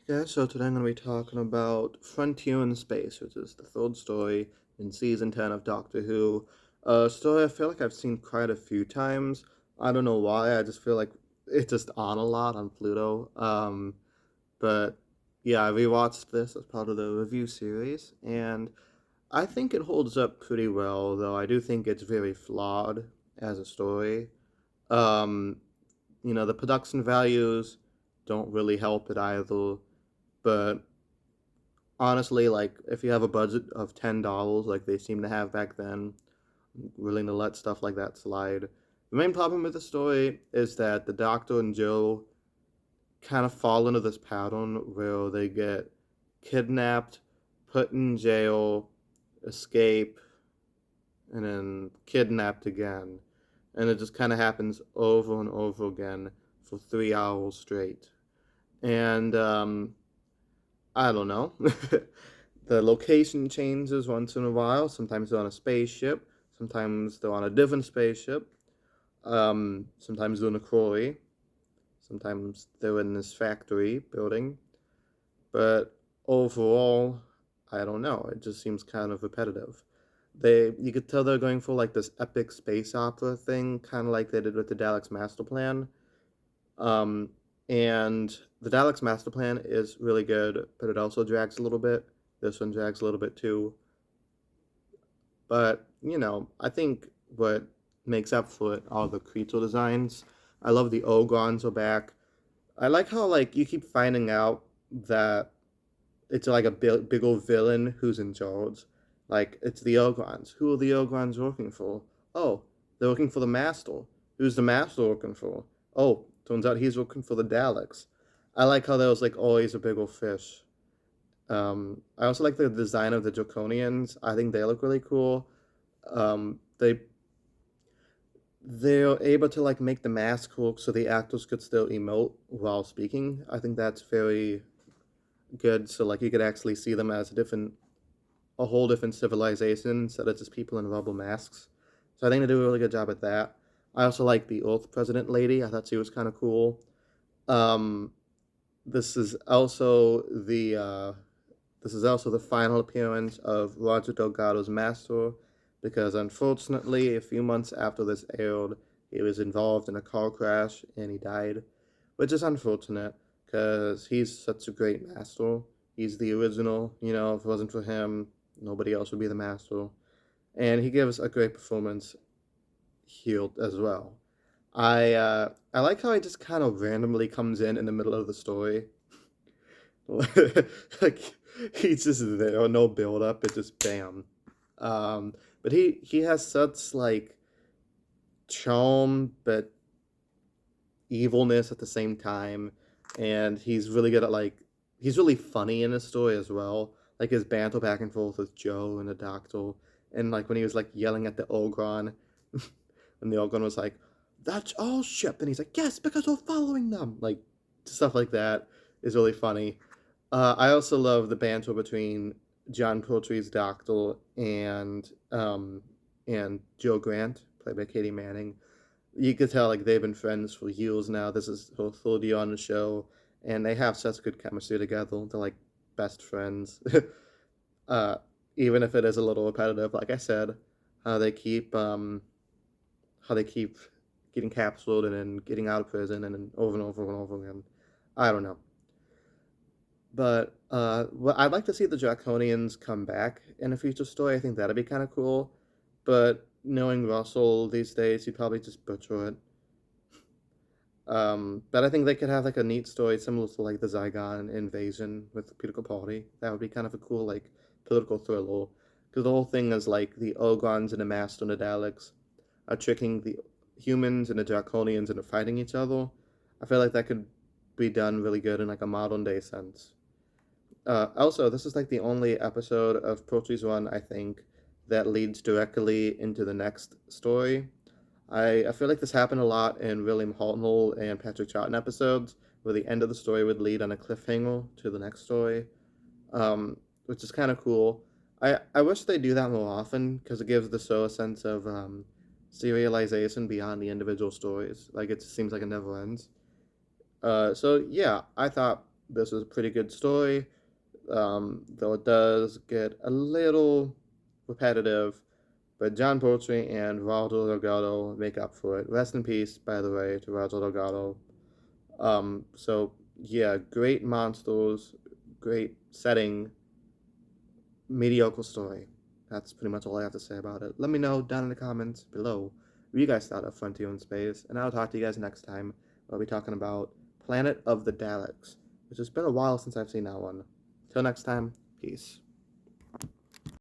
Yeah, so today I'm going to be talking about Frontier in Space, which is the third story in season 10 of Doctor Who. A story I feel like I've seen quite a few times. I don't know why, I just feel like it's just on a lot on Pluto. But yeah, I rewatched this as part of the review series, and I think it holds up pretty well, though I do think it's very flawed as a story. Um, the production values don't really help it either, but honestly, like if you have a budget of $10, like they seem to have back then, I'm willing to let stuff like that slide. The main problem with the story is that the Doctor and Joe kind of fall into this pattern where they get kidnapped, put in jail, escape, and then kidnapped again. And it just kind of happens over and over again for 3 hours straight. And I don't know. The location changes once in a while. Sometimes they're on a spaceship. Sometimes they're on a different spaceship. Sometimes they're in a quarry. Sometimes they're in this factory building. But overall, I don't know. It just seems kind of repetitive. You could tell they're going for like this epic space opera thing, kind of like they did with the Daleks Master Plan. Um, and the Daleks Master Plan is really good, but it also drags a little bit. This one drags a little bit too. But, I think what makes up for it are the creature designs. I love the Ogrons are back. I like how, like, you keep finding out that it's like a big old villain who's in charge. Like, it's the Ogrons. Who are the Ogrons working for? Oh, they're working for the Master. Who's the Master working for? Oh, turns out he's working for the Daleks. I like how there was, like, always a big old fish. I also like the design of the Draconians. I think they look really cool. They're able to like make the mask work so the actors could still emote while speaking. I think that's very good. So like you could actually see them as a whole different civilization instead of just people in rubber masks. So I think they do a really good job at that. I also like the Earth President lady. I thought she was kind of cool. Um, this is also the final appearance of Roger Delgado's Master, because unfortunately, a few months after this aired, he was involved in a car crash and he died, which is unfortunate because he's such a great Master. He's the original, if it wasn't for him, nobody else would be the Master. And he gives a great performance here as well. I like how he just kind of randomly comes in the middle of the story. Like he's just there, no build up, it's just bam. But he has such like charm but evilness at the same time, and he's really good at like he's really funny in his story as well. Like his banter back and forth with Joe and the Doctor, and like when he was like yelling at the Ogron, and the Ogron was like, "That's all ship," and he's like, "Yes, because we're following them." Like stuff like that is really funny. I also love the banter between John Pertwee's Doctor and Joe Grant, played by Katie Manning. You could tell like they've been friends for years now. This is her third year on the show, and they have such good chemistry together. They're like best friends. uh, Even if it is a little repetitive, like I said, how they keep um, how they keep getting capsuled and then getting out of prison and then over and over and over again. I don't know. But well, I'd like to see the Draconians come back in a future story. I think that'd be kind of cool. But knowing Russell these days, he'd probably just butcher it. But I think they could have like a neat story similar to like the Zygon invasion with the Peter Capaldi. That would be kind of a cool like political thriller. Because the whole thing is like the Ogons and the Master and the Daleks are tricking the humans and the Draconians into fighting each other. I feel like that could be done really good in like a modern day sense. Also, this is like the only episode of Poultry's Run, I think, that leads directly into the next story. I feel like this happened a lot in William Hartnell and Patrick Troughton episodes, where the end of the story would lead on a cliffhanger to the next story, which is kind of cool. I wish they do that more often because it gives the show a sense of serialization beyond the individual stories. Like it seems like it never ends. So yeah, I thought this is a pretty good story, though it does get a little repetitive. But John Poetry and Roger Delgado make up for it. Rest in peace, by the way, to Roger Delgado. So yeah, great monsters, great setting, mediocre story. That's pretty much all I have to say about it. Let me know down in the comments below what you guys thought of Frontier in Space, and I'll talk to you guys next time. I'll be talking about Planet of the Daleks, which has been a while since I've seen that one. Till next time, peace.